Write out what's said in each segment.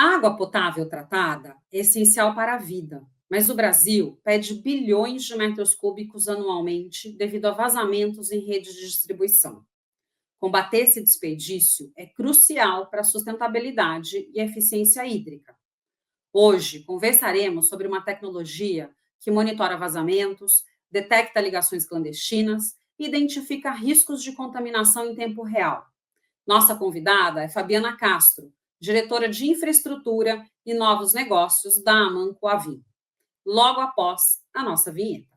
A água potável tratada é essencial para a vida, mas o Brasil perde bilhões de metros cúbicos anualmente devido a vazamentos em redes de distribuição. Combater esse desperdício é crucial para a sustentabilidade e a eficiência hídrica. Hoje, conversaremos sobre uma tecnologia que monitora vazamentos, detecta ligações clandestinas e identifica riscos de contaminação em tempo real. Nossa convidada é Fabiana Castro, diretora de Infraestrutura e Novos Negócios da Amanco Avim. Logo após a nossa vinheta.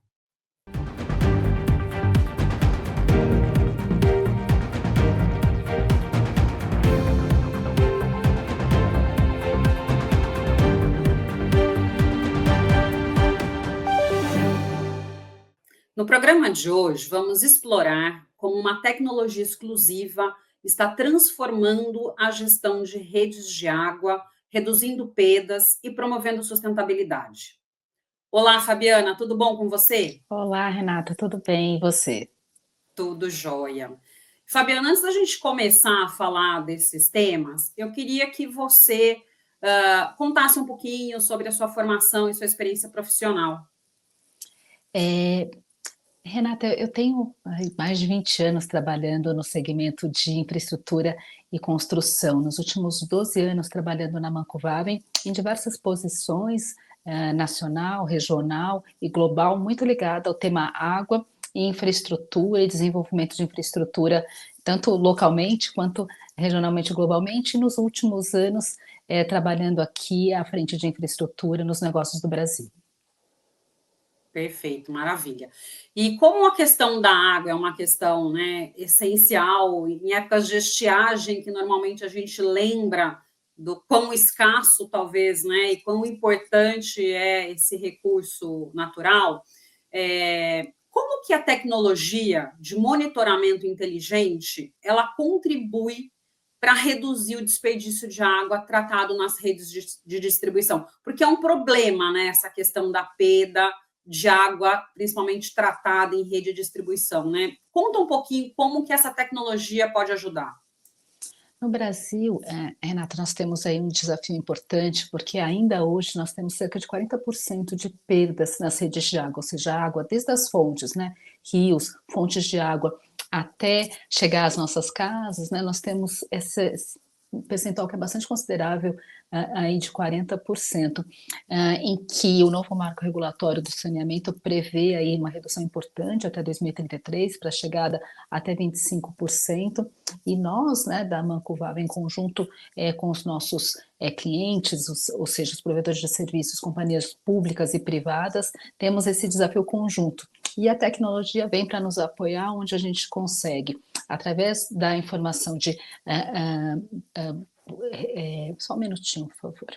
No programa de hoje, vamos explorar como uma tecnologia exclusiva está transformando a gestão de redes de água, reduzindo perdas e promovendo sustentabilidade. Olá, Fabiana, tudo bom com você? Olá, Renata, tudo bem? E você? Tudo jóia. Fabiana, antes da gente começar a falar desses temas, eu queria que você contasse um pouquinho sobre a sua formação e sua experiência profissional. Renata, eu tenho mais de 20 anos trabalhando no segmento de infraestrutura e construção. Nos últimos 12 anos trabalhando na Mancovaven em diversas posições, nacional, regional e global, muito ligada ao tema água e infraestrutura e desenvolvimento de infraestrutura, tanto localmente quanto regionalmente e globalmente. E nos últimos anos, trabalhando aqui à frente de infraestrutura nos negócios do Brasil. Perfeito, maravilha. E como a questão da água é uma questão, né, essencial, em épocas de estiagem, que normalmente a gente lembra do quão escasso, talvez, né, e quão importante é esse recurso natural, como que a tecnologia de monitoramento inteligente, ela contribui para reduzir o desperdício de água tratado nas redes de distribuição? Porque é um problema, né, essa questão da perda de água, principalmente tratada em rede de distribuição, né? Conta um pouquinho como que essa tecnologia pode ajudar. No Brasil, Renata, nós temos aí um desafio importante, porque ainda hoje nós temos cerca de 40% de perdas nas redes de água, ou seja, água desde as fontes, né, rios, fontes de água, até chegar às nossas casas, né, nós temos esse percentual que é bastante considerável, aí de 40%, em que o novo marco regulatório do saneamento prevê aí uma redução importante até 2033, para a chegada até 25%, e nós, né, da Mancovaven, em conjunto com os nossos clientes, ou seja, os provedores de serviços, companhias públicas e privadas, temos esse desafio conjunto. E a tecnologia vem para nos apoiar onde a gente consegue, através da informação de... só um minutinho, por favor.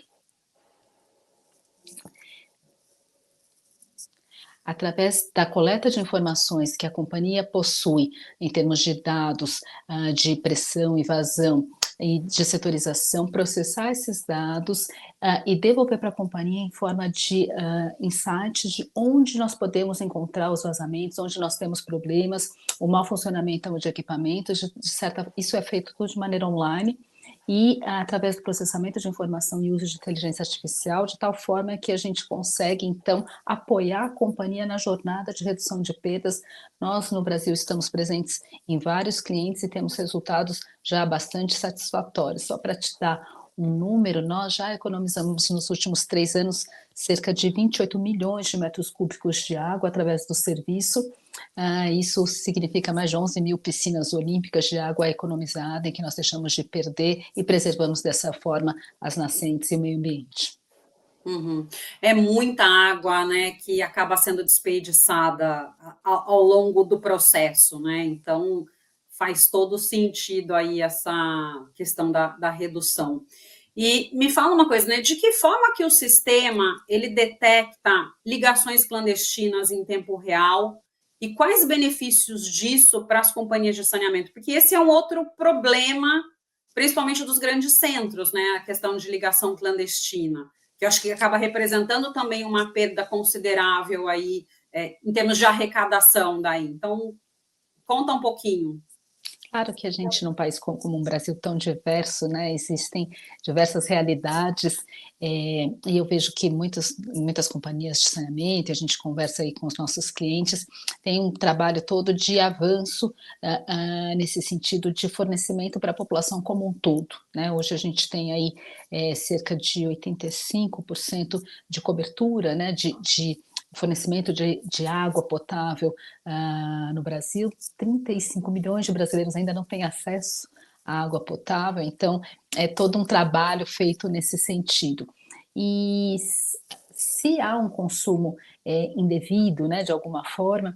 Através da coleta de informações que a companhia possui, em termos de dados, de pressão e vazão, e de setorização, processar esses dados e devolver para a companhia em forma de insights de onde nós podemos encontrar os vazamentos, onde nós temos problemas, o mau funcionamento de equipamentos, isso é feito tudo de maneira online, e através do processamento de informação e uso de inteligência artificial, de tal forma que a gente consegue, então, apoiar a companhia na jornada de redução de perdas. Nós, no Brasil, estamos presentes em vários clientes e temos resultados já bastante satisfatórios. Só para te dar um número, nós já economizamos nos últimos 3 anos cerca de 28 milhões de metros cúbicos de água através do serviço. Isso significa mais de 11 mil piscinas olímpicas de água economizada, em que nós deixamos de perder e preservamos dessa forma as nascentes e o meio ambiente. Uhum. É muita água, né, que acaba sendo desperdiçada ao longo do processo, né? Então faz todo sentido aí essa questão da redução. E me fala uma coisa, né? De que forma que o sistema ele detecta ligações clandestinas em tempo real e quais benefícios disso para as companhias de saneamento? Porque esse é um outro problema, principalmente dos grandes centros, né? A questão de ligação clandestina, que eu acho que acaba representando também uma perda considerável aí, em termos de arrecadação daí. Então, conta um pouquinho. Claro que a gente, num país como um Brasil tão diverso, né, existem diversas realidades, e eu vejo que muitas companhias de saneamento, a gente conversa aí com os nossos clientes, tem um trabalho todo de avanço, nesse sentido de fornecimento para a população como um todo, né. Hoje a gente tem aí, cerca de 85% de cobertura, né, de fornecimento de água potável, no Brasil. 35 milhões de brasileiros ainda não têm acesso à água potável, então é todo um trabalho feito nesse sentido. E se há um consumo indevido, né, de alguma forma,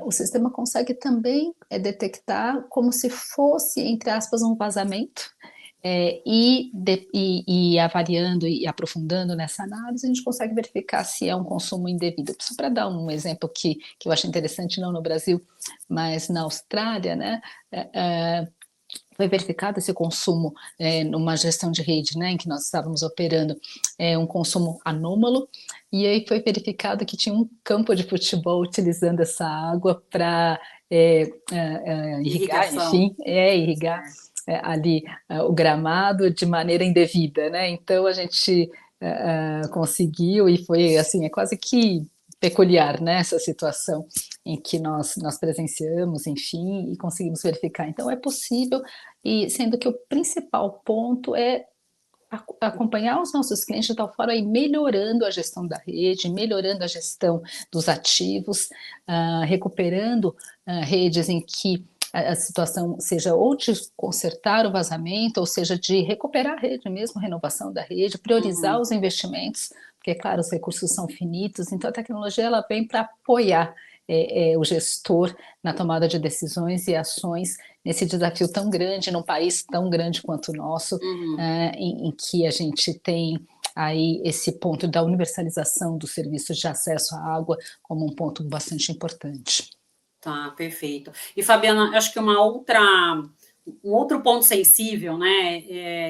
o sistema consegue também detectar como se fosse, entre aspas, um vazamento, e avaliando e aprofundando nessa análise, a gente consegue verificar se é um consumo indevido. Só para dar um exemplo que eu acho interessante, não no Brasil, mas na Austrália, né, foi verificado esse consumo numa gestão de rede, né, em que nós estávamos operando, um consumo anômalo, e aí foi verificado que tinha um campo de futebol utilizando essa água para irrigar, Irrigação. enfim, irrigar ali o gramado de maneira indevida, né? Então a gente conseguiu e foi assim, é quase que peculiar, né, essa situação em que nós presenciamos, enfim, e conseguimos verificar. Então é possível, e sendo que o principal ponto é acompanhar os nossos clientes de tal forma a ir melhorando a gestão da rede, melhorando a gestão dos ativos, recuperando redes em que a situação seja ou de consertar o vazamento, ou seja, de recuperar a rede mesmo, renovação da rede, priorizar Uhum. os investimentos, porque, claro, os recursos são finitos, então a tecnologia ela vem para apoiar o gestor na tomada de decisões e ações nesse desafio tão grande, num país tão grande quanto o nosso, Uhum. em que a gente tem aí esse ponto da universalização dos serviços de acesso à água como um ponto bastante importante. Tá, perfeito. E Fabiana, acho que um outro ponto sensível, né?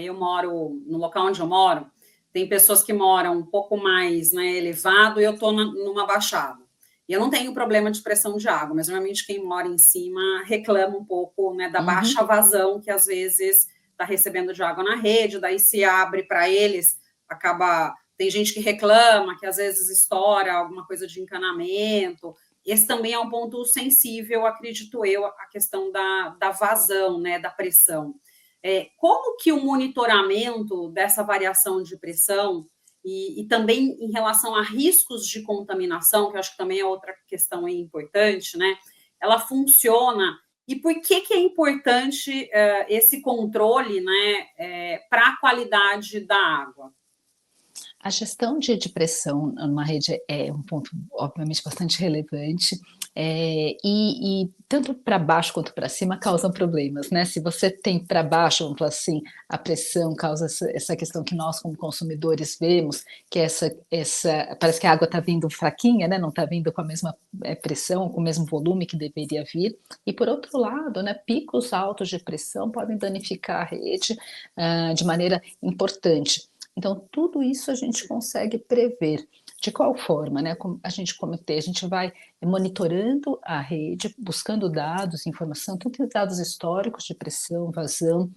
Eu moro no local onde eu moro, tem pessoas que moram um pouco mais, né, elevado, e eu estou numa baixada. E eu não tenho problema de pressão de água, mas normalmente quem mora em cima reclama um pouco, né, da baixa Uhum. vazão que às vezes está recebendo de água na rede, daí se abre para eles, acaba. Tem gente que reclama que às vezes estoura alguma coisa de encanamento. Esse também é um ponto sensível, acredito eu, a questão da vazão, né, da pressão. Como que o monitoramento dessa variação de pressão e também em relação a riscos de contaminação, que eu acho que também é outra questão aí importante, né, ela funciona, e por que é importante esse controle, né, para a qualidade da água? A gestão de pressão numa rede é um ponto, obviamente, bastante relevante, e tanto para baixo quanto para cima causam problemas, né. Se você tem para baixo, vamos falar assim, a pressão causa essa questão que nós como consumidores vemos, que é essa parece que a água está vindo fraquinha, né, não está vindo com a mesma, pressão, com o mesmo volume que deveria vir. E por outro lado, né, picos altos de pressão podem danificar a rede, de maneira importante. Então, tudo isso a gente consegue prever. De qual forma, né? Como a gente comentei, a gente vai monitorando a rede, buscando dados, informação, tanto dados históricos de pressão, vazão,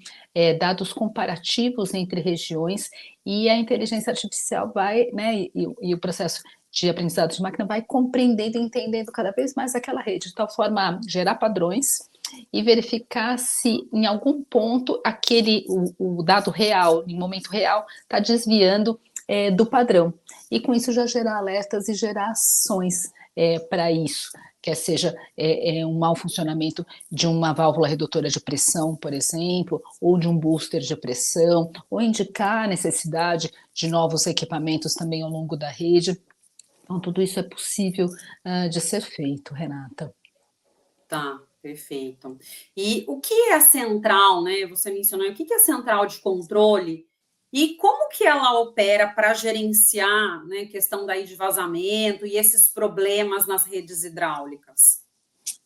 dados comparativos entre regiões, e a inteligência artificial vai, né, e o processo de aprendizado de máquina vai compreendendo e entendendo cada vez mais aquela rede, de tal forma a gerar padrões e verificar se em algum ponto o dado real, em momento real, está desviando do padrão. E com isso já gerar alertas e gerar ações para isso, quer seja um mau funcionamento de uma válvula redutora de pressão, por exemplo, ou de um booster de pressão, ou indicar a necessidade de novos equipamentos também ao longo da rede. Então, tudo isso é possível de ser feito, Renata. Tá, perfeito. E o que é a central, né? Você mencionou, o que é a central de controle e como que ela opera para gerenciar, né, questão daí de vazamento e esses problemas nas redes hidráulicas?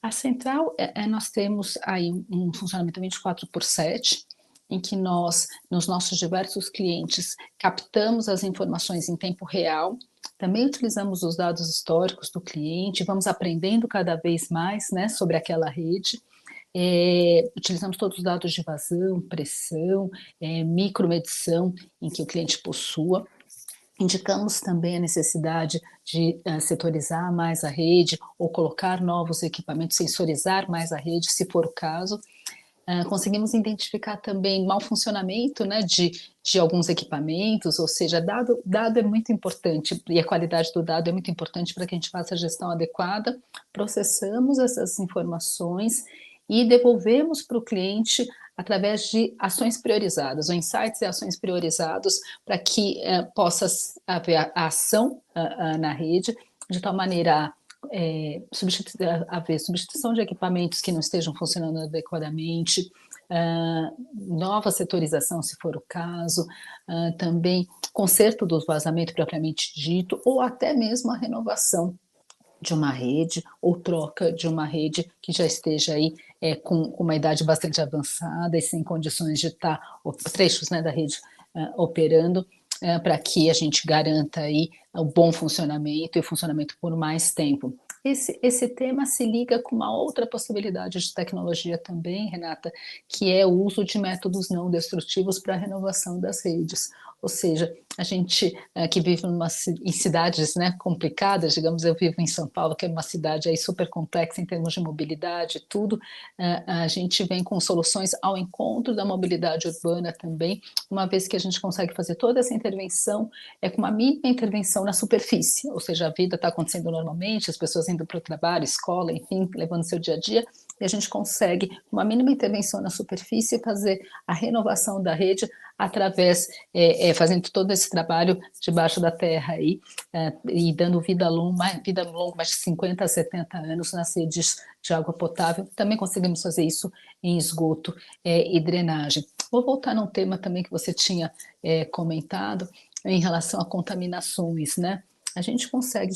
A central, nós temos aí um funcionamento 24/7, em que nós, nos nossos diversos clientes, captamos as informações em tempo real, também utilizamos os dados históricos do cliente, vamos aprendendo cada vez mais, né, sobre aquela rede, Utilizamos todos os dados de vazão, pressão, micromedição em que o cliente possua. Indicamos também a necessidade de setorizar mais a rede ou colocar novos equipamentos, sensorizar mais a rede, se for o caso. Conseguimos identificar também mau funcionamento, né, de alguns equipamentos, ou seja, dado é muito importante, e a qualidade do dado é muito importante para que a gente faça a gestão adequada. Processamos essas informações e devolvemos para o cliente através de ações priorizadas, ou insights e ações priorizados, para que possa haver a ação na rede, de tal maneira haver substituição de equipamentos que não estejam funcionando adequadamente, nova setorização, se for o caso, também conserto do vazamento propriamente dito, ou até mesmo a renovação de uma rede, ou troca de uma rede que já esteja aí com uma idade bastante avançada e sem condições de estar, trechos, né, da rede operando, para que a gente garanta aí o bom funcionamento e o funcionamento por mais tempo. Esse tema se liga com uma outra possibilidade de tecnologia também, Renata, que é o uso de métodos não destrutivos para a renovação das redes. Ou seja, a gente que vive em cidades, né, complicadas, digamos, eu vivo em São Paulo, que é uma cidade aí super complexa em termos de mobilidade, tudo, a gente vem com soluções ao encontro da mobilidade urbana também, uma vez que a gente consegue fazer toda essa intervenção com uma mínima intervenção na superfície, ou seja, a vida está acontecendo normalmente, as pessoas indo para o trabalho, escola, enfim, levando seu dia a dia, e a gente consegue, com uma mínima intervenção na superfície, fazer a renovação da rede através, fazendo todo esse trabalho debaixo da terra aí, e dando vida longa, mais de 50 a 70 anos nas redes de água potável. Também conseguimos fazer isso em esgoto e drenagem. Vou voltar num tema também que você tinha comentado, em relação a contaminações, né? A gente consegue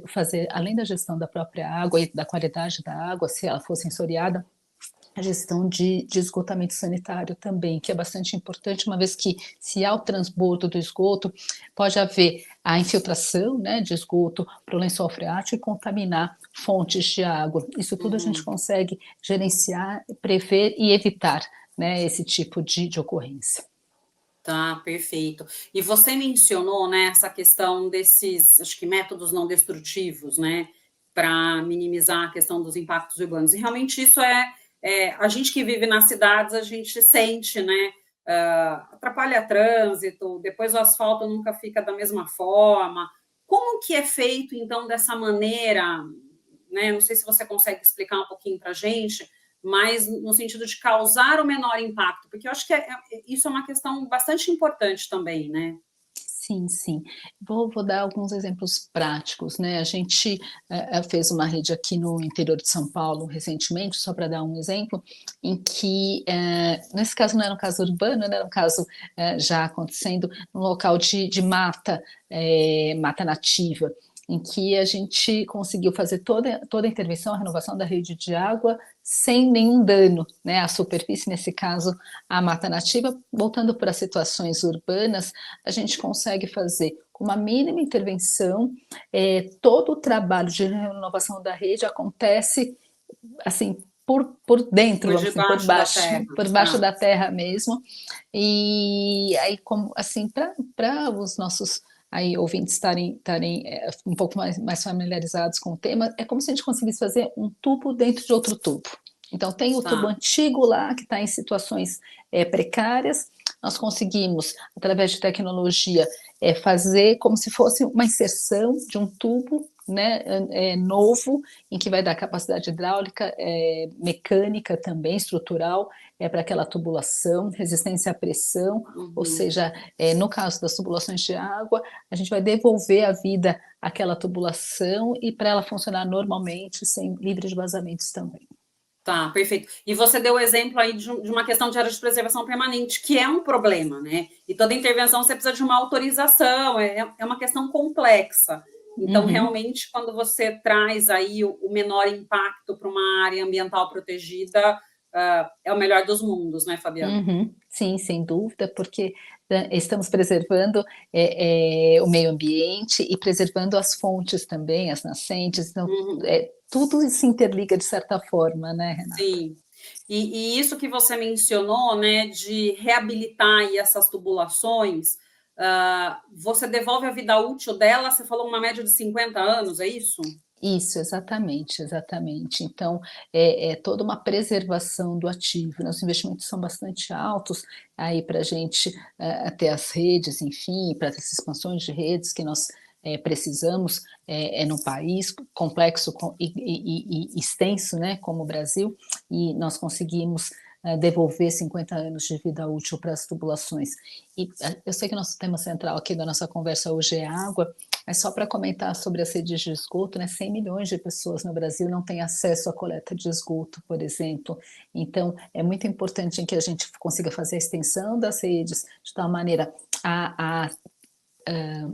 fazer, além da gestão da própria água e da qualidade da água, se ela for sensoriada, a gestão de esgotamento sanitário também, que é bastante importante, uma vez que, se há o transbordo do esgoto, pode haver a infiltração, né, de esgoto para o lençol freático e contaminar fontes de água. Isso tudo a gente consegue gerenciar, prever e evitar, né, esse tipo de ocorrência. Tá, perfeito. E você mencionou, né, essa questão desses, acho que métodos não destrutivos, né, para minimizar a questão dos impactos urbanos. E realmente isso a gente que vive nas cidades, a gente sente, né, atrapalha trânsito, depois o asfalto nunca fica da mesma forma. Como que é feito, então, dessa maneira, né, não sei se você consegue explicar um pouquinho para a gente, mas no sentido de causar o menor impacto, porque eu acho que isso é uma questão bastante importante também, né? Sim, sim. Vou dar alguns exemplos práticos, né? A gente fez uma rede aqui no interior de São Paulo recentemente, só para dar um exemplo, em que, nesse caso não era um caso urbano, né? Era um caso já acontecendo num local de mata, mata nativa, em que a gente conseguiu fazer toda a intervenção, a renovação da rede de água sem nenhum dano, né, à superfície, nesse caso, à mata nativa. Voltando para situações urbanas, a gente consegue fazer com uma mínima intervenção, todo o trabalho de renovação da rede acontece assim por dentro, Por vamos assim, debaixo da terra. por baixo da terra mesmo. E aí, como assim, para os nossos aí ouvintes estarem um pouco mais familiarizados com o tema, é como se a gente conseguisse fazer um tubo dentro de outro tubo. Então, tem o tubo Tá. antigo lá, que está em situações precárias, nós conseguimos, através de tecnologia, fazer como se fosse uma inserção de um tubo, né, novo, em que vai dar capacidade hidráulica, mecânica também, estrutural, para aquela tubulação, resistência à pressão, ou seja, no caso das tubulações de água, a gente vai devolver a vida àquela tubulação e para ela funcionar normalmente, sem livre de vazamentos também. Tá, perfeito. E você deu o exemplo aí de uma questão de área de preservação permanente, que é um problema, né? E toda intervenção você precisa de uma autorização, é uma questão complexa. Então, realmente, quando você traz aí o menor impacto para uma área ambiental protegida, é o melhor dos mundos, né, Fabiana? Sim, sem dúvida, porque estamos preservando o meio ambiente e preservando as fontes também, as nascentes, então tudo se interliga de certa forma, né, Renata? Sim. E isso que você mencionou, né, de reabilitar aí essas tubulações, você devolve a vida útil dela, você falou uma média de 50 anos, é isso? Isso, exatamente, exatamente. Então, é toda uma preservação do ativo, né, os investimentos são bastante altos, aí para a gente, ter as redes, enfim, para essas expansões de redes que nós, precisamos, num país complexo e extenso, né, como o Brasil, e nós conseguimos, devolver 50 anos de vida útil para as tubulações. E, eu sei que o nosso tema central aqui da nossa conversa hoje é água, mas só para comentar sobre as redes de esgoto, né, 100 milhões de pessoas no Brasil não têm acesso à coleta de esgoto, por exemplo. Então, é muito importante que a gente consiga fazer a extensão das redes de tal maneira a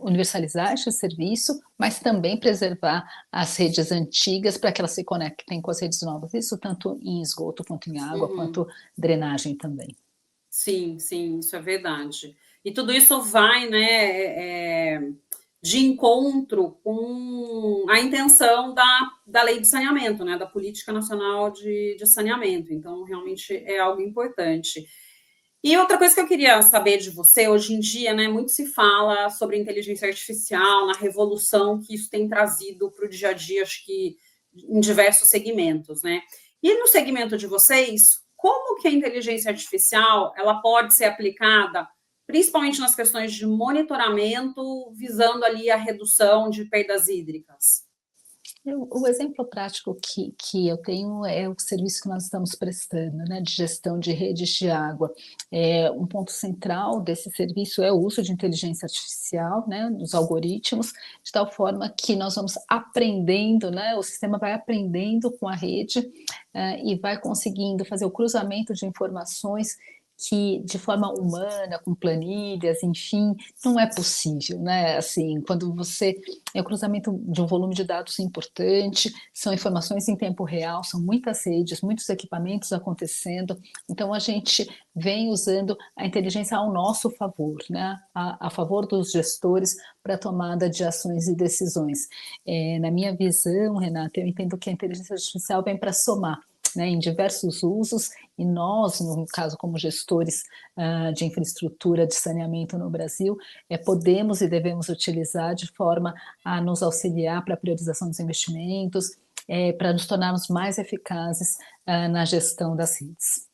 universalizar esse serviço, mas também preservar as redes antigas para que elas se conectem com as redes novas. Isso tanto em esgoto quanto em água, Uhum. quanto drenagem também. Sim, sim, isso é verdade. E tudo isso vai, né, de encontro com a intenção da lei de saneamento, né, da Política Nacional de Saneamento. Então, realmente é algo importante. E outra coisa que eu queria saber de você, hoje em dia, né, muito se fala sobre inteligência artificial, na revolução que isso tem trazido para o dia a dia, acho que em diversos segmentos, né? E no segmento de vocês, como que a inteligência artificial ela pode ser aplicada, principalmente nas questões de monitoramento, visando ali a redução de perdas hídricas? O exemplo prático que eu tenho é o serviço que nós estamos prestando, né, de gestão de redes de água. Um ponto central desse serviço é o uso de inteligência artificial, né, dos algoritmos, de tal forma que nós vamos aprendendo, né, o sistema vai aprendendo com a rede, e vai conseguindo fazer o cruzamento de informações que de forma humana, com planilhas, enfim, não é possível, né? Assim, quando você é o cruzamento de um volume de dados importante, são informações em tempo real, são muitas redes, muitos equipamentos acontecendo, então a gente vem usando a inteligência ao nosso favor, né? A favor dos gestores para a tomada de ações e decisões. Na minha visão, Renata, eu entendo que a inteligência artificial vem para somar, né, em diversos usos, e nós, no caso, como gestores de infraestrutura de saneamento no Brasil, podemos e devemos utilizar de forma a nos auxiliar para a priorização dos investimentos, para nos tornarmos mais eficazes na gestão das redes.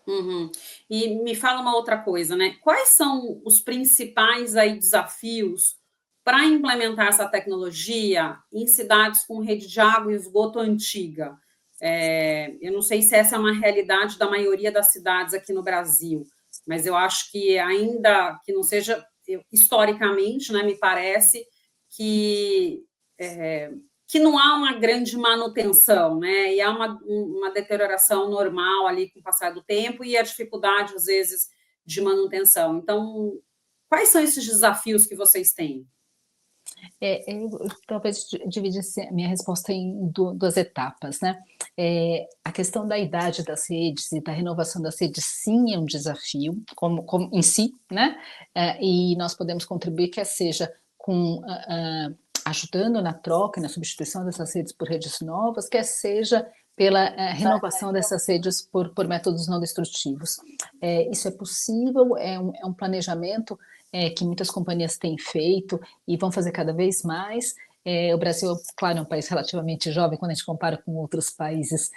Uhum. E me fala uma outra coisa, né? Quais são os principais aí desafios para implementar essa tecnologia em cidades com rede de água e esgoto antiga? Eu não sei se essa é uma realidade da maioria das cidades aqui no Brasil, mas eu acho que ainda que não seja historicamente, né, me parece que que não há uma grande manutenção, né? E há uma deterioração normal ali com o passar do tempo e a dificuldade, às vezes, de manutenção. Então, quais são esses desafios que vocês têm? Eu talvez dividisse a minha resposta em duas etapas, né? A questão da idade das redes e da renovação das redes, sim, é um desafio, como em si, né? E nós podemos contribuir, quer seja com ajudando na troca e na substituição dessas redes por redes novas, quer seja pela renovação dessas redes por métodos não destrutivos. Isso é possível, é um planejamento que muitas companhias têm feito e vão fazer cada vez mais. O Brasil, claro, é um país relativamente jovem quando a gente compara com outros países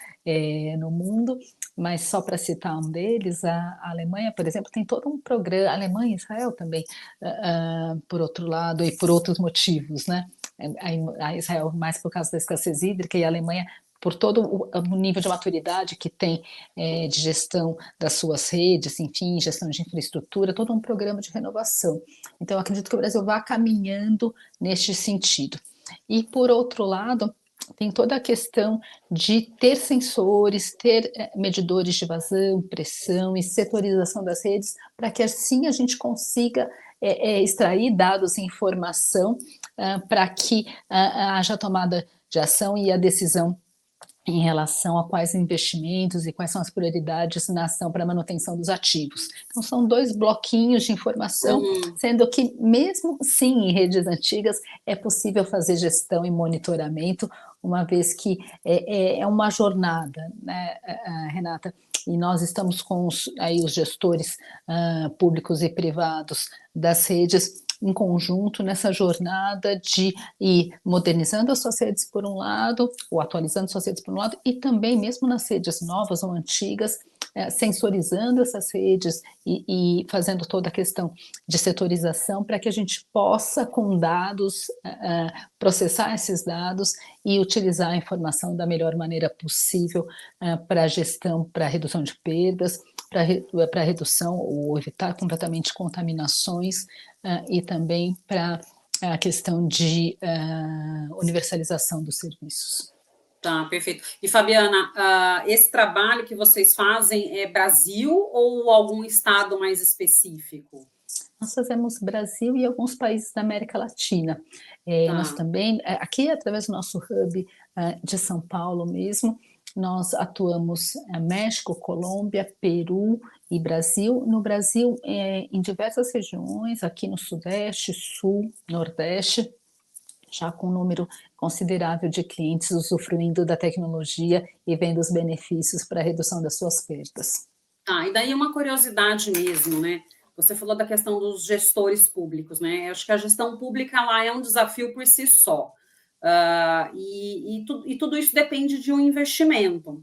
no mundo, mas só para citar um deles, a Alemanha, por exemplo, tem todo um programa, a Alemanha e Israel também, por outro lado, e por outros motivos, né? A Israel mais por causa da escassez hídrica e a Alemanha por todo o nível de maturidade que tem de gestão das suas redes, enfim, gestão de infraestrutura, todo um programa de renovação. Então, eu acredito que o Brasil vá caminhando neste sentido. E, por outro lado, tem toda a questão de ter sensores, ter medidores de vazão, pressão e setorização das redes, para que assim a gente consiga extrair dados e informação para que haja tomada de ação e a decisão em relação a quais investimentos e quais são as prioridades na ação para a manutenção dos ativos. Então, são dois bloquinhos de informação, Uhum. sendo que, mesmo sim, em redes antigas, é possível fazer gestão e monitoramento uma vez que é uma jornada, né, Renata, e nós estamos com aí os gestores públicos e privados das redes em conjunto nessa jornada de ir modernizando as suas redes por um lado, ou atualizando suas redes por um lado, e também mesmo nas redes novas ou antigas, sensorizando essas redes e fazendo toda a questão de setorização para que a gente possa, com dados, processar esses dados e utilizar a informação da melhor maneira possível para a gestão, para a redução de perdas, para redução ou evitar completamente contaminações e também para a questão de universalização dos serviços. Tá, perfeito. E, Fabiana, esse trabalho que vocês fazem é Brasil ou algum estado mais específico? Nós fazemos Brasil e alguns países da América Latina. Nós Tá. também, aqui através do nosso hub de São Paulo mesmo, nós atuamos México, Colômbia, Peru e Brasil. No Brasil, em diversas regiões, aqui no Sudeste, Sul, Nordeste, já com um número considerável de clientes usufruindo da tecnologia e vendo os benefícios para a redução das suas perdas. Tá, e daí uma curiosidade mesmo, né? Você falou da questão dos gestores públicos, né? Eu acho que a gestão pública lá é um desafio por si só. E tudo isso depende de um investimento.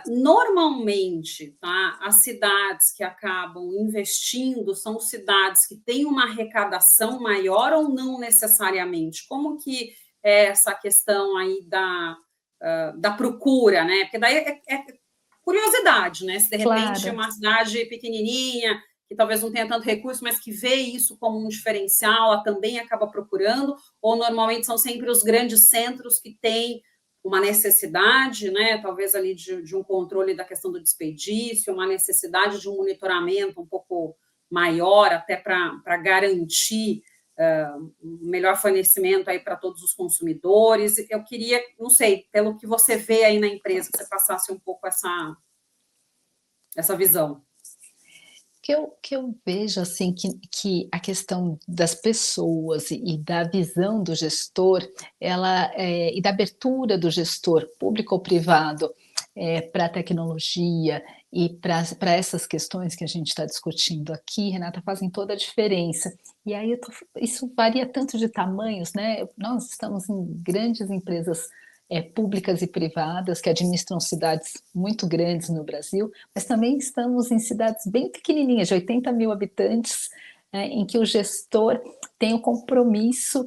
Normalmente, tá, as cidades que acabam investindo são cidades que têm uma arrecadação maior ou não necessariamente? Como que é essa questão aí da procura, né? Porque daí é curiosidade, né? Se de repente Claro. uma cidade pequenininha, que talvez não tenha tanto recurso, mas que vê isso como um diferencial, ela também acaba procurando, ou normalmente são sempre os grandes centros que têm uma necessidade, né? Talvez ali de um controle da questão do desperdício, uma necessidade de um monitoramento um pouco maior, até para garantir um melhor fornecimento aí para todos os consumidores. Eu queria, não sei, pelo que você vê aí na empresa, que você passasse um pouco essa visão. Que eu vejo assim que a questão das pessoas e da visão do gestor, ela e da abertura do gestor, público ou privado, para a tecnologia e para essas questões que a gente está discutindo aqui, Renata, fazem toda a diferença. E aí isso varia tanto de tamanhos, né? Nós estamos em grandes empresas públicas e privadas que administram cidades muito grandes no Brasil, mas também estamos em cidades bem pequenininhas, de 80 mil habitantes, em que o gestor tem o compromisso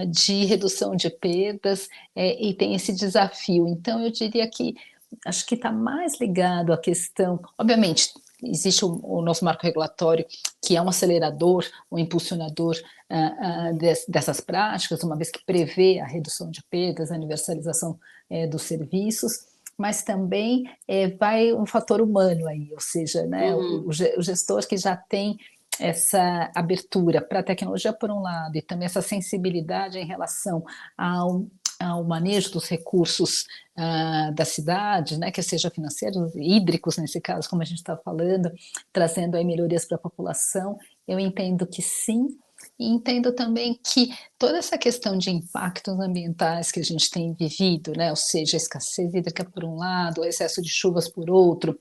de redução de perdas e tem esse desafio. Então, eu diria que acho que está mais ligado à questão, obviamente, existe o nosso marco regulatório, que é um acelerador, um impulsionador dessas práticas, uma vez que prevê a redução de perdas, a universalização dos serviços, mas também vai um fator humano aí, ou seja, né, o gestor que já tem essa abertura para a tecnologia por um lado e também essa sensibilidade em relação ao manejo dos recursos da cidade, né, que seja financeiros, hídricos nesse caso, como a gente está falando, trazendo aí melhorias para a população, eu entendo que sim, e entendo também que toda essa questão de impactos ambientais que a gente tem vivido, né, ou seja, a escassez hídrica por um lado, o excesso de chuvas por outro,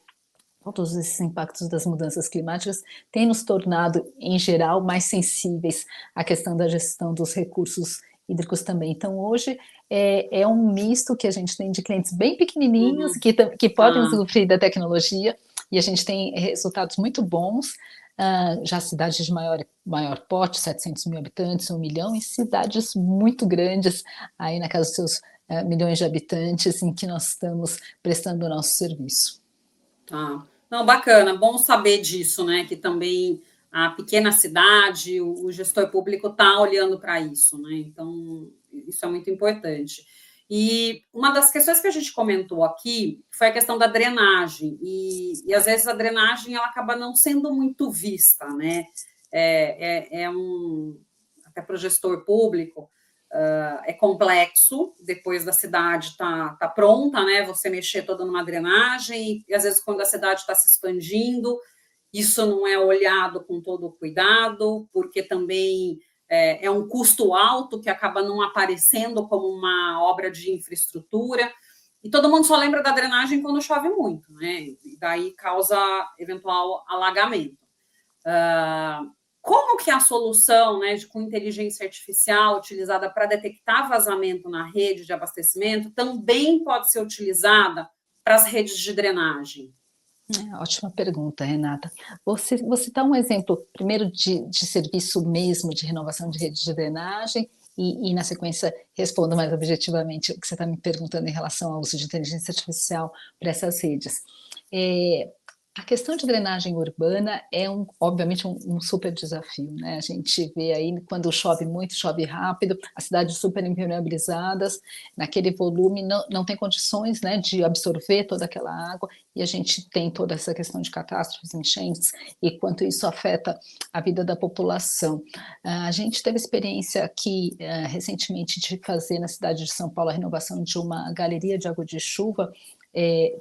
todos esses impactos das mudanças climáticas têm nos tornado, em geral, mais sensíveis à questão da gestão dos recursos hídricos também. Então, hoje, é um misto que a gente tem de clientes bem pequenininhos, que podem usufruir da tecnologia, e a gente tem resultados muito bons, já cidades de maior porte, 700 mil habitantes, 1 milhão, e cidades muito grandes, aí na casa dos seus milhões de habitantes, em que nós estamos prestando o nosso serviço. Tá. Não, bacana, bom saber disso, né? Que também a pequena cidade, o gestor público está olhando para isso, né? Então, isso é muito importante. E uma das questões que a gente comentou aqui foi a questão da drenagem, e às vezes a drenagem ela acaba não sendo muito vista, né? Até para o gestor público, é complexo, depois da cidade tá pronta, né? Você mexer toda numa drenagem, e às vezes quando a cidade está se expandindo, isso não é olhado com todo o cuidado, porque também é um custo alto que acaba não aparecendo como uma obra de infraestrutura, e todo mundo só lembra da drenagem quando chove muito, né? E daí causa eventual alagamento. Como que a solução, né, com inteligência artificial utilizada para detectar vazamento na rede de abastecimento também pode ser utilizada para as redes de drenagem? Ótima pergunta, Renata. Você dá um exemplo, primeiro, de serviço mesmo de renovação de rede de drenagem, e na sequência respondo mais objetivamente o que você está me perguntando em relação ao uso de inteligência artificial para essas redes. A questão de drenagem urbana é, obviamente, um super desafio, né? A gente vê aí, quando chove muito, chove rápido, as cidades super impermeabilizadas, naquele volume não tem condições, né, de absorver toda aquela água, e a gente tem toda essa questão de catástrofes, enchentes, e quanto isso afeta a vida da população. A gente teve experiência aqui, recentemente, de fazer na cidade de São Paulo a renovação de uma galeria de água de chuva,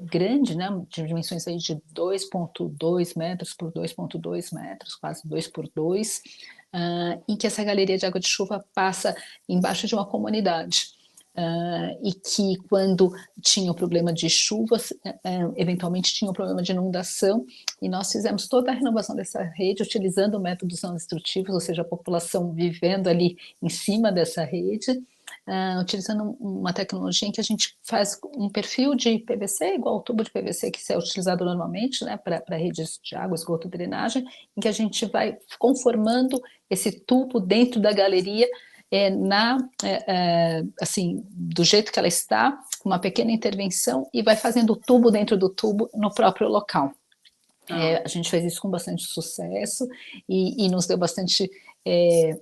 grande, né, de dimensões aí de 2,2 metros por 2,2 metros, quase 2 por 2, em que essa galeria de água de chuva passa embaixo de uma comunidade. E que, quando tinha o problema de chuvas, eventualmente tinha o problema de inundação, e nós fizemos toda a renovação dessa rede utilizando métodos não destrutivos, ou seja, a população vivendo ali em cima dessa rede, utilizando uma tecnologia em que a gente faz um perfil de PVC, igual ao tubo de PVC que é utilizado normalmente, né, para redes de água, esgoto, drenagem, em que a gente vai conformando esse tubo dentro da galeria, assim, do jeito que ela está, uma pequena intervenção, e vai fazendo o tubo dentro do tubo no próprio local. A gente fez isso com bastante sucesso, e nos deu bastante,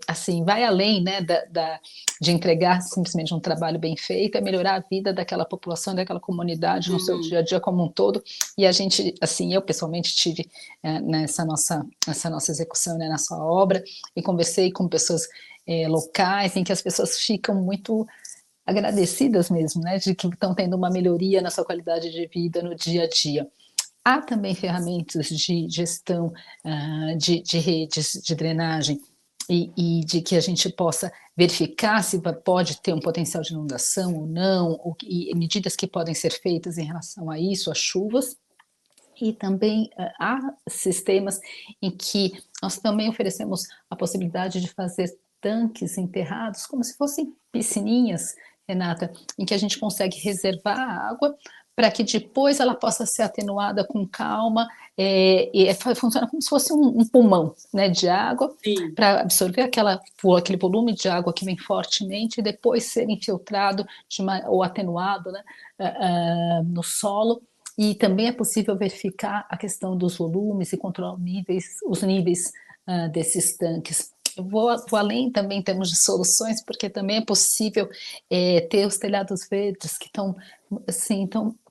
assim, vai além, né, de entregar simplesmente um trabalho bem feito, é melhorar a vida daquela população, daquela comunidade no seu dia a dia como um todo. E a gente, assim, eu pessoalmente tive nessa nossa execução, né, nessa obra, e conversei com pessoas locais, em que as pessoas ficam muito agradecidas mesmo, né, de que estão tendo uma melhoria na sua qualidade de vida no dia a dia. Há também ferramentas de gestão de redes de drenagem, e de que a gente possa verificar se pode ter um potencial de inundação ou não, e medidas que podem ser feitas em relação a isso, às chuvas. E também há sistemas em que nós também oferecemos a possibilidade de fazer tanques enterrados, como se fossem piscininhas, Renata, em que a gente consegue reservar a água para que depois ela possa ser atenuada com calma, e funciona como se fosse um pulmão, né, de água, para absorver aquele volume de água que vem fortemente, e depois ser infiltrado ou atenuado, né, no solo. E também é possível verificar a questão dos volumes e controlar os níveis desses tanques. Eu vou além também em termos de soluções, porque também é possível ter os telhados verdes, que estão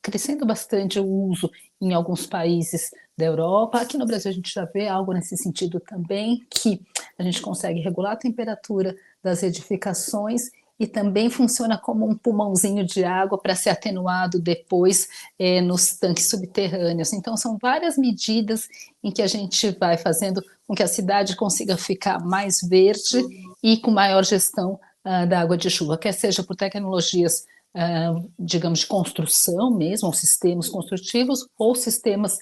crescendo bastante o uso em alguns países da Europa. Aqui no Brasil a gente já vê algo nesse sentido também, que a gente consegue regular a temperatura das edificações, e também funciona como um pulmãozinho de água para ser atenuado depois nos tanques subterrâneos. Então, são várias medidas em que a gente vai fazendo com que a cidade consiga ficar mais verde e com maior gestão da água de chuva, quer seja por tecnologias, digamos, de construção mesmo, sistemas construtivos, ou sistemas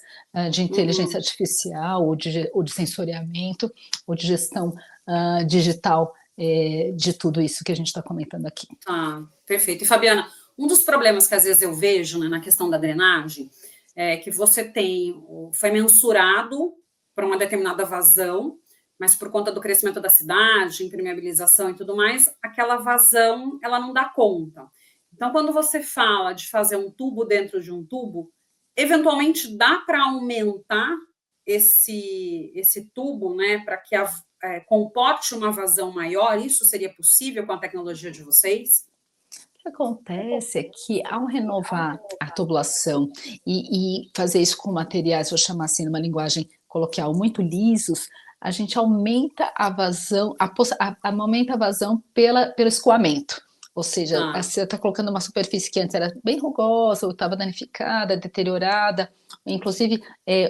de inteligência artificial, ou de sensoriamento, ou de gestão digital, de tudo isso que a gente está comentando aqui. Perfeito. E, Fabiana, um dos problemas que às vezes eu vejo, né, na questão da drenagem é que você foi mensurado para uma determinada vazão, mas por conta do crescimento da cidade, impermeabilização e tudo mais, aquela vazão ela não dá conta. Então, quando você fala de fazer um tubo dentro de um tubo, eventualmente dá para aumentar esse tubo, né, para que comporte uma vazão maior. Isso seria possível com a tecnologia de vocês? O que acontece é que, ao renovar a tubulação e fazer isso com materiais, vou chamar assim, numa linguagem coloquial, muito lisos, a gente aumenta a vazão, aumenta a vazão pelo escoamento. Ou seja, você está colocando uma superfície que antes era bem rugosa, ou estava danificada, deteriorada, inclusive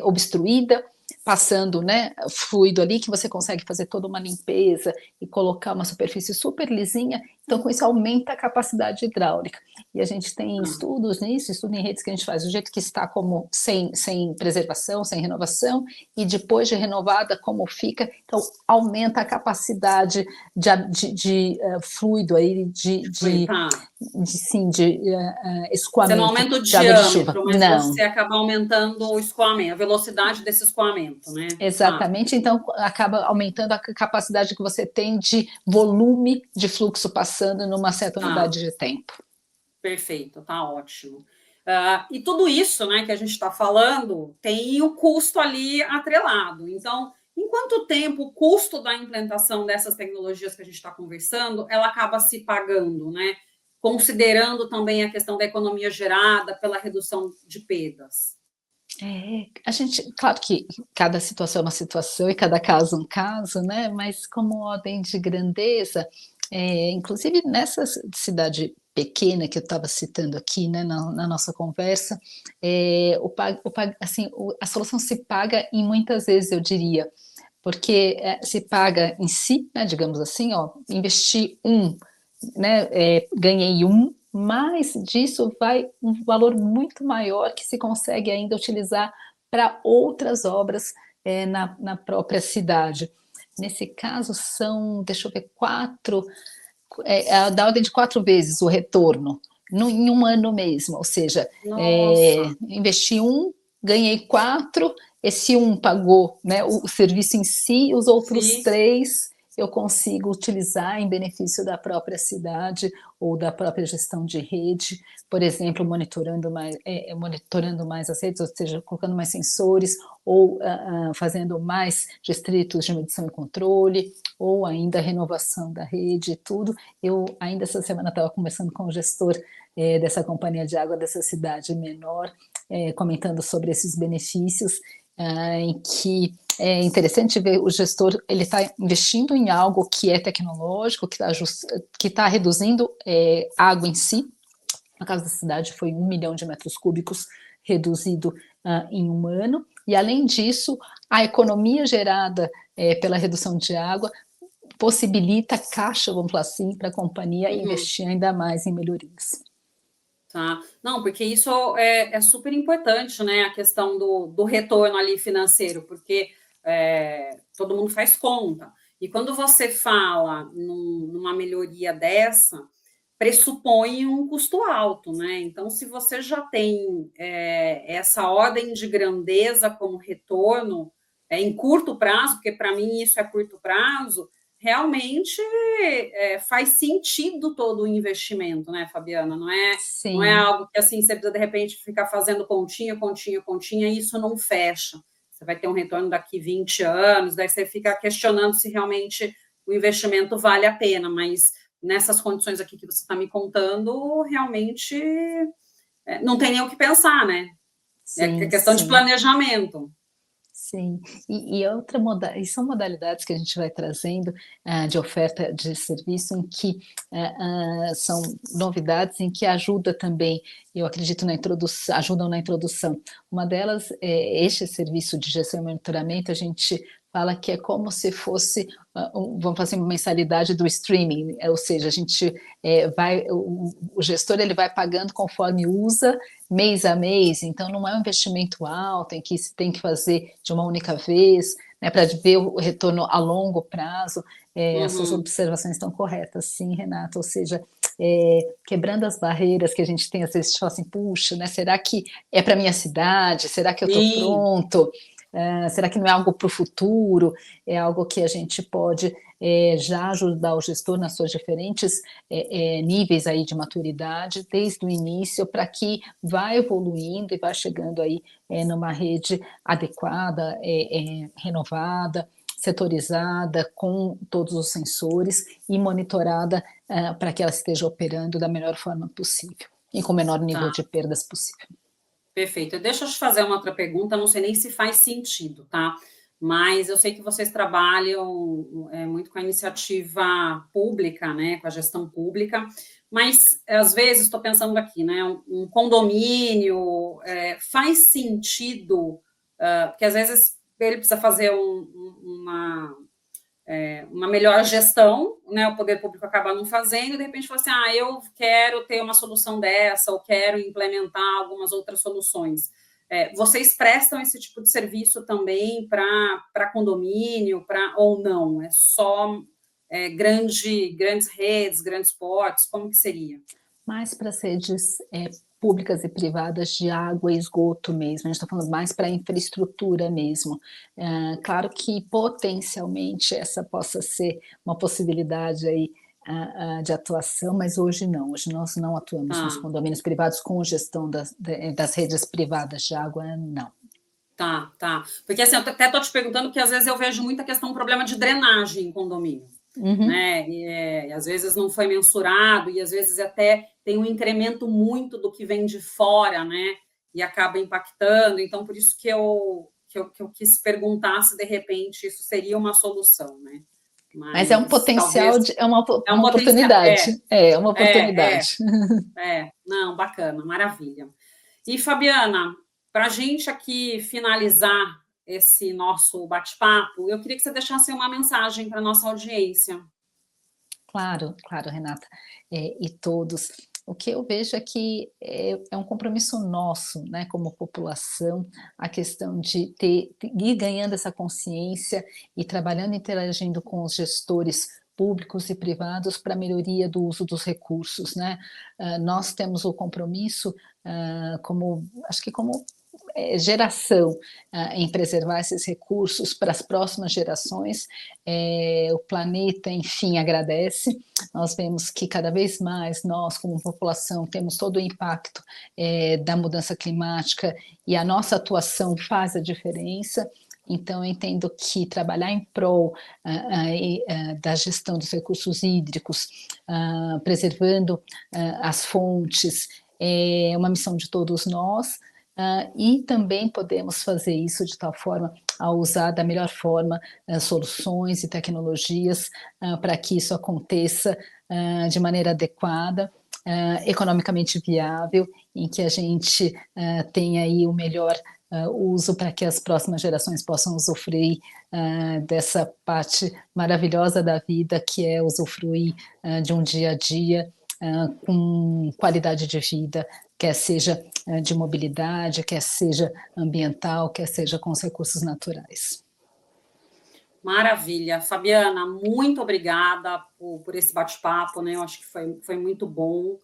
obstruída. passando, né, fluido ali, que você consegue fazer toda uma limpeza e colocar uma superfície super lisinha, então com isso aumenta a capacidade hidráulica. E a gente tem Ah, estudos nisso, estudo em redes que a gente faz, do jeito que está como sem preservação, sem renovação, e depois de renovada como fica, então aumenta a capacidade de fluido aí, foi, tá. de Você não escoamento aumenta o de água de chuva. diâmetro, mas Não, você acaba aumentando o escoamento, a velocidade desse escoamento, né? Tá, exatamente, então acaba aumentando a capacidade que você tem de volume de fluxo passando numa certa tá. unidade de tempo. Perfeito, tá ótimo. E tudo isso, né, que a gente está falando, tem o custo ali atrelado. Então, em quanto tempo o custo da implementação dessas tecnologias que a gente está conversando, ela acaba se pagando, né? Considerando também a questão da economia gerada pela redução de perdas. A gente, claro que cada situação é uma situação e cada caso um caso, né? Mas como ordem de grandeza, inclusive nessa cidade pequena que eu estava citando aqui, né, na nossa conversa, assim, a solução se paga em muitas vezes, eu diria, porque se paga em si, né, digamos assim, ó, investi né, ganhei mas disso vai um valor muito maior que se consegue ainda utilizar para outras obras na própria cidade. Nesse caso são, deixa eu ver, da ordem de 4 vezes o retorno, em um ano mesmo, ou seja, Nossa, investi ganhei 4, esse pagou, né, o serviço em si, os outros sim. 3 eu consigo utilizar em benefício da própria cidade ou da própria gestão de rede, por exemplo, monitorando mais as redes, ou seja, colocando mais sensores, ou fazendo mais distritos de medição e controle, ou ainda renovação da rede e tudo. Eu ainda essa semana estava conversando com o gestor dessa companhia de água dessa cidade menor, comentando sobre esses benefícios, em que é interessante ver o gestor, ele está investindo em algo que é tecnológico, que tá reduzindo água em si. No caso da cidade, foi 1 milhão de metros cúbicos reduzido em um ano. E, além disso, a economia gerada pela redução de água possibilita caixa, vamos falar assim, para a companhia Uhum. investir ainda mais em melhorias. Tá. Não, porque isso é super importante, né? A questão do retorno ali financeiro, porque todo mundo faz conta. E quando você fala numa melhoria dessa, pressupõe um custo alto, né? Então, se você já tem essa ordem de grandeza como retorno em curto prazo, porque para mim isso é curto prazo, realmente faz sentido todo o investimento, né, Fabiana? Não é Sim, algo que assim você precisa de repente ficar fazendo continha, continha, continha, e isso não fecha. Você vai ter um retorno daqui 20 anos, daí você fica questionando se realmente o investimento vale a pena, mas nessas condições aqui que você está me contando, realmente não tem nem o que pensar, né? É sim, questão de sim. planejamento. Sim, e são modalidades que a gente vai trazendo de oferta de serviço em que são novidades em que ajuda também, eu acredito na introdução, ajudam na introdução. Uma delas é este serviço de gestão e monitoramento, a gente fala que é como se fosse, vamos fazer uma mensalidade do streaming, ou seja, a gente o gestor ele vai pagando conforme usa mês a mês, então não é um investimento alto em que se tem que fazer de uma única vez, né, para ver o retorno a longo prazo. As suas Uhum. observações estão corretas, sim, Renata, ou seja, quebrando as barreiras que a gente tem, às vezes, fala assim, puxa, né, será que é para minha cidade? Será que eu estou Sim, pronto? Será que não é algo para o futuro? É algo que a gente pode já ajudar o gestor nas suas diferentes níveis aí de maturidade, desde o início, para que vá evoluindo e vá chegando aí numa rede adequada, renovada, setorizada, com todos os sensores e monitorada para que ela esteja operando da melhor forma possível e com o menor nível tá. de perdas possível. Perfeito. Deixa eu te fazer uma outra pergunta, não sei nem se faz sentido, tá? Mas eu sei que vocês trabalham muito com a iniciativa pública, né, com a gestão pública, mas às vezes estou pensando aqui, né, um condomínio faz sentido, porque às vezes ele precisa fazer uma melhor gestão, né? O poder público acaba não fazendo, e de repente fala assim, eu quero ter uma solução dessa, ou quero implementar algumas outras soluções. Vocês prestam esse tipo de serviço também para condomínio, ou não? É só grandes redes, grandes portos, como que seria? Mais para as redes públicas e privadas de água e esgoto mesmo, a gente está falando mais para a infraestrutura mesmo. Claro que potencialmente essa possa ser uma possibilidade aí de atuação, mas hoje não, hoje nós não atuamos nos condomínios privados com gestão das redes privadas de água, não. Tá. Porque assim, eu até estou te perguntando, porque às vezes eu vejo muita questão, problema de drenagem em condomínio. Uhum. Né? E às vezes não foi mensurado, e às vezes até tem um incremento muito do que vem de fora, né? E acaba impactando. Então, por isso que eu quis perguntar se de repente isso seria uma solução, né? Mas é um potencial, talvez, é uma potencial, oportunidade. É uma oportunidade. Não, bacana, maravilha. E, Fabiana, para a gente aqui finalizar esse nosso bate-papo, eu queria que você deixasse uma mensagem para a nossa audiência. Claro, Renata, e todos. O que eu vejo é que é um compromisso nosso, né, como população, a questão de ir ganhando essa consciência e trabalhando, interagindo com os gestores públicos e privados para a melhoria do uso dos recursos, né? Nós temos o compromisso, acho que como geração em preservar esses recursos para as próximas gerações. O planeta, enfim, agradece. Nós vemos que cada vez mais nós, como população, temos todo o impacto da mudança climática, e a nossa atuação faz a diferença. Então, eu entendo que trabalhar em prol da gestão dos recursos hídricos, preservando as fontes, é uma missão de todos nós. E também podemos fazer isso de tal forma a usar da melhor forma soluções e tecnologias para que isso aconteça de maneira adequada, economicamente viável, em que a gente tenha aí o melhor uso para que as próximas gerações possam usufruir dessa parte maravilhosa da vida, que é usufruir de um dia a dia com qualidade de vida, quer seja de mobilidade, quer seja ambiental, quer seja com os recursos naturais. Maravilha. Fabiana, muito obrigada por esse bate-papo, né? Eu acho que foi muito bom.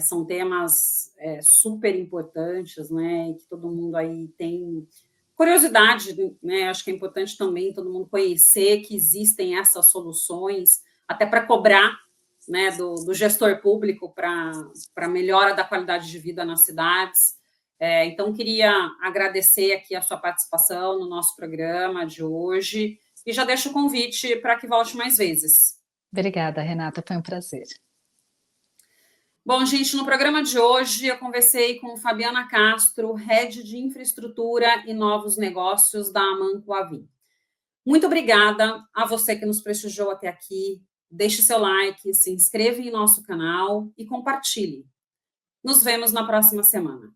São temas super importantes, né? E que todo mundo aí tem curiosidade, né? Acho que é importante também todo mundo conhecer que existem essas soluções, até para cobrar, né, do gestor público para melhora da qualidade de vida nas cidades. Então, queria agradecer aqui a sua participação no nosso programa de hoje e já deixo o convite para que volte mais vezes. Obrigada, Renata, foi um prazer. Bom, gente, no programa de hoje eu conversei com Fabiana Castro, Head de Infraestrutura e Novos Negócios da Amanco Avim. Muito obrigada a você que nos prestigiou até aqui. Deixe seu like, se inscreva em nosso canal e compartilhe. Nos vemos na próxima semana.